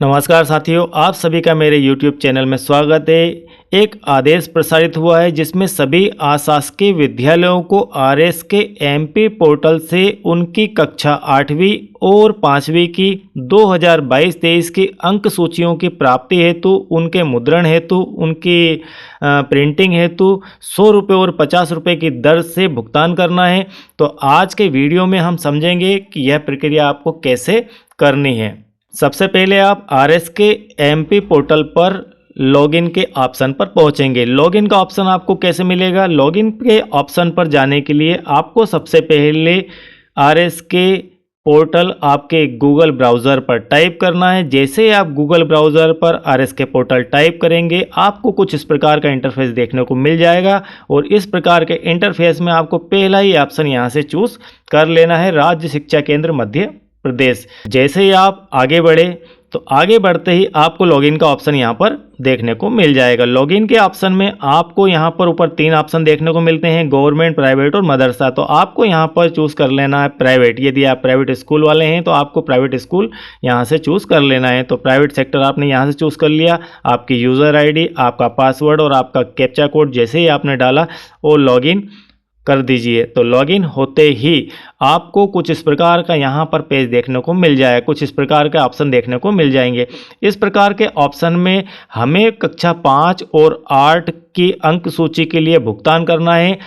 नमस्कार साथियों, आप सभी का मेरे YouTube चैनल में स्वागत है। एक आदेश प्रसारित हुआ है जिसमें सभी अशासकीय विद्यालयों को आरएस के एमपी पोर्टल से उनकी कक्षा 8वीं और 5वीं की 2022-23 की अंक सूचियों की प्राप्ति हेतु, उनके मुद्रण हेतु, उनकी प्रिंटिंग हेतु 100 रुपये और 50 रुपये की दर से भुगतान करना है। तो आज के वीडियो में हम समझेंगे कि यह प्रक्रिया आपको कैसे करनी है। सबसे पहले आप आरएस के एमपी पोर्टल पर लॉगिन के ऑप्शन पर पहुंचेंगे। लॉगिन का ऑप्शन आपको कैसे मिलेगा? लॉगिन के ऑप्शन पर जाने के लिए आपको सबसे पहले आरएस के पोर्टल आपके गूगल ब्राउज़र पर टाइप करना है। जैसे ही आप गूगल ब्राउज़र पर आरएस के पोर्टल टाइप करेंगे, आपको कुछ इस प्रकार का इंटरफेस देखने को मिल जाएगा और इस प्रकार के इंटरफेस में आपको पहला ही ऑप्शन यहाँ से चूज़ कर लेना है, राज्य शिक्षा केंद्र मध्य प्रदेश। जैसे ही आप आगे बढ़े तो आगे बढ़ते ही आपको लॉगिन का ऑप्शन यहाँ पर देखने को मिल जाएगा। लॉगिन के ऑप्शन में आपको यहाँ पर ऊपर 3 ऑप्शन देखने को मिलते हैं, गवर्नमेंट, प्राइवेट और मदरसा। तो आपको यहाँ पर चूज़ कर लेना है प्राइवेट। यदि आप प्राइवेट स्कूल वाले हैं तो आपको प्राइवेट स्कूल यहाँ से चूज़ कर लेना है। तो प्राइवेट सेक्टर आपने यहाँ से चूज़ कर लिया। आपकी यूज़र आईडी, आपका पासवर्ड और आपका कैप्चा कोड जैसे ही आपने डाला और लॉगिन कर दीजिए। तो लॉगिन होते ही आपको कुछ इस प्रकार का यहाँ पर पेज देखने को मिल जाएगा, कुछ इस प्रकार के ऑप्शन देखने को मिल जाएंगे। इस प्रकार के ऑप्शन में हमें कक्षा 5 और 8 की अंक सूची के लिए भुगतान करना है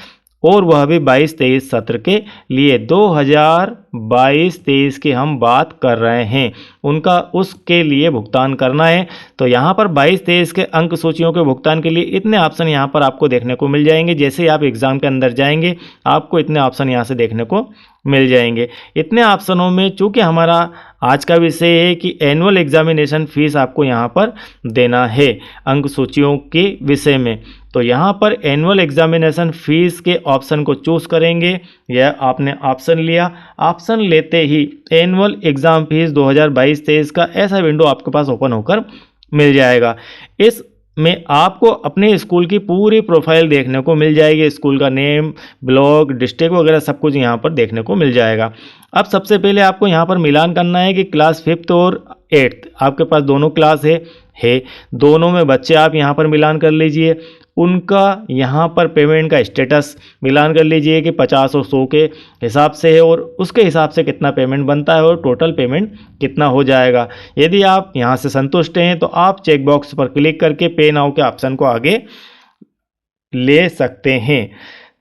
और वह भी 22-23 सत्र के लिए। 2022-23 की हम बात कर रहे हैं, उनका उसके लिए भुगतान करना है। तो यहाँ पर 22-23 के अंक सूचियों के भुगतान के लिए इतने ऑप्शन यहाँ पर आपको देखने को मिल जाएंगे। जैसे ही आप एग्ज़ाम के अंदर जाएंगे आपको इतने ऑप्शन यहाँ से देखने को मिल जाएंगे। इतने ऑप्शनों में चूँकि हमारा आज का विषय है कि एनुअल एग्जामिनेशन फ़ीस आपको यहाँ पर देना है अंक सूचियों के विषय में, तो यहाँ पर एनुअल एग्जामिनेशन फ़ीस के ऑप्शन को चूज़ करेंगे। यह आपने ऑप्शन लिया। ऑप्शन लेते ही एनुअल एग्ज़ाम फीस 2022-23 का ऐसा विंडो आपके पास ओपन होकर मिल जाएगा। इस में आपको अपने स्कूल की पूरी प्रोफाइल देखने को मिल जाएगी। स्कूल का नेम, ब्लॉक, डिस्ट्रिक्ट वगैरह सब कुछ यहाँ पर देखने को मिल जाएगा। अब सबसे पहले आपको यहाँ पर मिलान करना है कि क्लास 5th और 8th आपके पास दोनों क्लास है दोनों में बच्चे आप यहाँ पर मिलान कर लीजिए। उनका यहाँ पर पेमेंट का स्टेटस मिलान कर लीजिए कि 50 और 100 के हिसाब से है और उसके हिसाब से कितना पेमेंट बनता है और टोटल पेमेंट कितना हो जाएगा। यदि आप यहाँ से संतुष्ट हैं तो आप चेक बॉक्स पर क्लिक करके पे नाउ के ऑप्शन को आगे ले सकते हैं।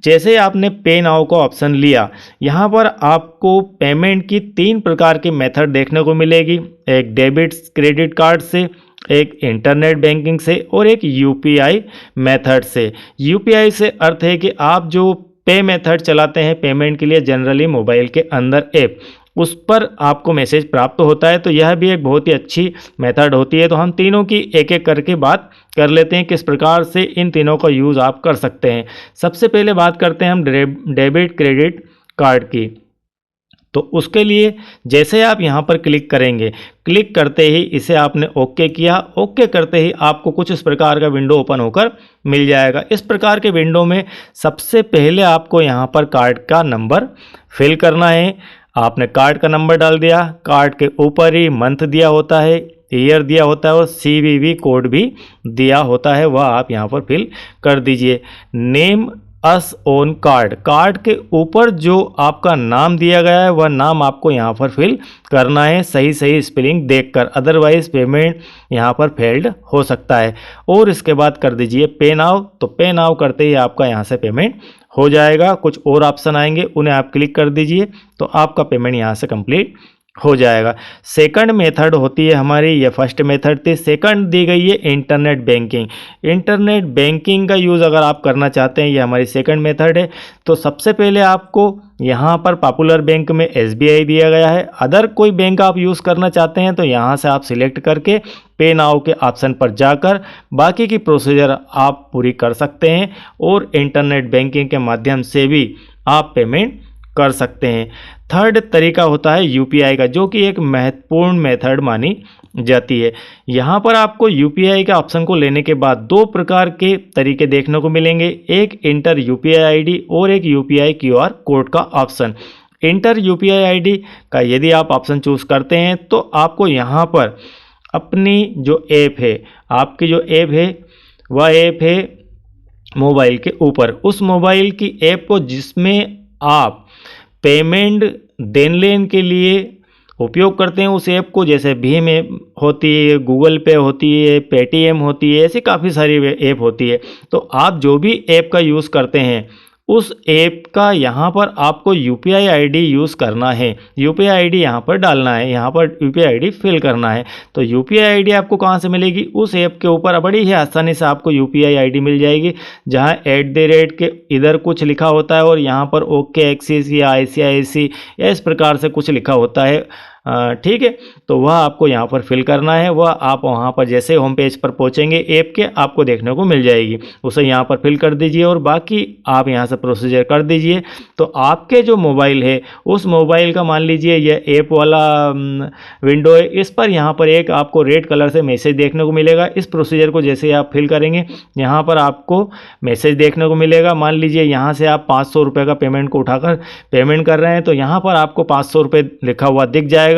जैसे आपने पे नाउ का ऑप्शन लिया, यहाँ पर आपको पेमेंट की 3 प्रकार की मेथड देखने को मिलेगी। एक डेबिट क्रेडिट कार्ड से, एक इंटरनेट बैंकिंग से और एक यूपीआई मेथड से। यूपीआई से अर्थ है कि आप जो पे मेथड चलाते हैं पेमेंट के लिए जनरली मोबाइल के अंदर ऐप, उस पर आपको मैसेज प्राप्त होता है। तो यह भी एक बहुत ही अच्छी मेथड होती है। तो हम तीनों की एक एक करके बात कर लेते हैं किस प्रकार से इन तीनों का यूज़ आप कर सकते हैं। सबसे पहले बात करते हैं हम डेबिट क्रेडिट कार्ड की। तो उसके लिए जैसे आप यहाँ पर क्लिक करेंगे, क्लिक करते ही इसे आपने ओके किया। ओके करते ही आपको कुछ इस प्रकार का विंडो ओपन होकर मिल जाएगा। इस प्रकार के विंडो में सबसे पहले आपको यहाँ पर कार्ड का नंबर फिल करना है। आपने कार्ड का नंबर डाल दिया, कार्ड के ऊपर ही मंथ दिया होता है, ईयर दिया होता है और CVV कोड भी दिया होता है, वह आप यहाँ पर फिल कर दीजिए। Name us on card, card के ऊपर जो आपका नाम दिया गया है वह नाम आपको यहाँ पर फिल करना है, सही सही स्पेलिंग देखकर, अदरवाइज पेमेंट यहाँ पर फेल्ड हो सकता है। और इसके बाद कर दीजिए पे नाउ। तो पे नाउ करते ही आपका यहाँ से पेमेंट हो जाएगा। कुछ और ऑप्शन आएंगे, उन्हें आप क्लिक कर दीजिए तो आपका पेमेंट यहाँ से कंप्लीट हो जाएगा। सेकंड मेथड होती है हमारी, ये फर्स्ट मेथड थी। सेकंड दी गई है इंटरनेट बैंकिंग। इंटरनेट बैंकिंग का यूज़ अगर आप करना चाहते हैं, ये हमारी सेकंड मेथड है। तो सबसे पहले आपको यहाँ पर पॉपुलर बैंक में SBI दिया गया है। अदर कोई बैंक आप यूज़ करना चाहते हैं तो यहाँ से आप सिलेक्ट करके पे नाउ के ऑप्शन पर जाकर बाकी की प्रोसीजर आप पूरी कर सकते हैं और इंटरनेट बैंकिंग के माध्यम से भी आप पेमेंट कर सकते हैं। थर्ड तरीका होता है यूपीआई का, जो कि एक महत्वपूर्ण मेथड मानी जाती है। यहाँ पर आपको यूपीआई के ऑप्शन को लेने के बाद 2 प्रकार के तरीके देखने को मिलेंगे, एक इंटर यूपीआई आईडी और एक यूपीआई क्यूआर कोड का ऑप्शन। इंटर यूपीआई आईडी का यदि आप ऑप्शन चूज करते हैं तो आपको यहाँ पर अपनी जो ऐप है, आपकी जो ऐप है वह ऐप है मोबाइल के ऊपर, उस मोबाइल की ऐप को जिसमें आप पेमेंट देन लेन के लिए उपयोग करते हैं उस ऐप को, जैसे भीम ऐप होती है, गूगल पे होती है, पेटीएम होती है, ऐसी काफ़ी सारी ऐप होती है। तो आप जो भी ऐप का यूज़ करते हैं उस ऐप का यहाँ पर आपको यूपीआई आईडी यूज़ करना है, यूपीआई आईडी यहाँ पर डालना है, यहाँ पर यूपीआई आईडी फिल करना है। तो यूपीआई आईडी आपको कहाँ से मिलेगी? उस ऐप के ऊपर बड़ी ही आसानी से आपको यूपीआई आईडी मिल जाएगी, जहाँ @ के इधर कुछ लिखा होता है और यहाँ पर ओके एक्सिस या ICICI या इस प्रकार से कुछ लिखा होता है, ठीक है। तो वह आपको यहाँ पर फिल करना है, वह आप वहाँ पर जैसे होम पेज पर पहुँचेंगे ऐप के आपको देखने को मिल जाएगी, उसे यहाँ पर फिल कर दीजिए और बाकी आप यहाँ से प्रोसीजर कर दीजिए। तो आपके जो मोबाइल है उस मोबाइल का मान लीजिए यह ऐप वाला विंडो है, इस पर यहाँ पर एक आपको रेड कलर से मैसेज देखने को मिलेगा। इस प्रोसीजर को जैसे आप फिल करेंगे यहाँ पर आपको मैसेज देखने को मिलेगा। मान लीजिए यहाँ से आप 500 रुपये का पेमेंट को उठाकर पेमेंट कर रहे हैं, तो यहाँ पर आपको 500 रुपये लिखा हुआ दिख जाएगा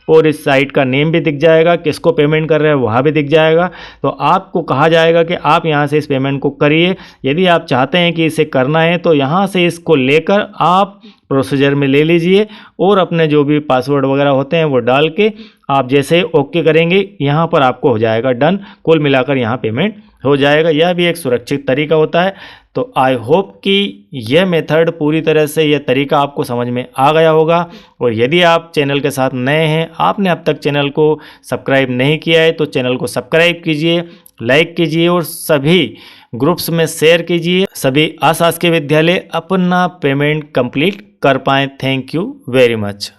और इस साइट का नेम भी दिख जाएगा, किसको पेमेंट कर रहे हैं वह भी दिख जाएगा। तो आपको कहा जाएगा कि आप यहाँ से इस पेमेंट को करिए। यदि आप चाहते हैं कि इसे करना है तो यहाँ से इसको लेकर आप प्रोसीजर में ले लीजिए और अपने जो भी पासवर्ड वगैरह होते हैं वो डाल के आप जैसे ओके करेंगे यहाँ पर आपको हो जाएगा डन। कुल मिलाकर यहाँ पेमेंट हो जाएगा। यह भी एक सुरक्षित तरीका होता है। तो आई होप कि यह मेथड पूरी तरह से यह तरीका आपको समझ में आ गया होगा। और यदि आप चैनल के साथ नए हैं, आपने अब तक चैनल को सब्सक्राइब नहीं किया है तो चैनल को सब्सक्राइब कीजिए, लाइक कीजिए और सभी ग्रुप्स में शेयर कीजिए। सभी आशासकीय विद्यालय अपना पेमेंट कंप्लीट कर पाएँ। Thank you very much.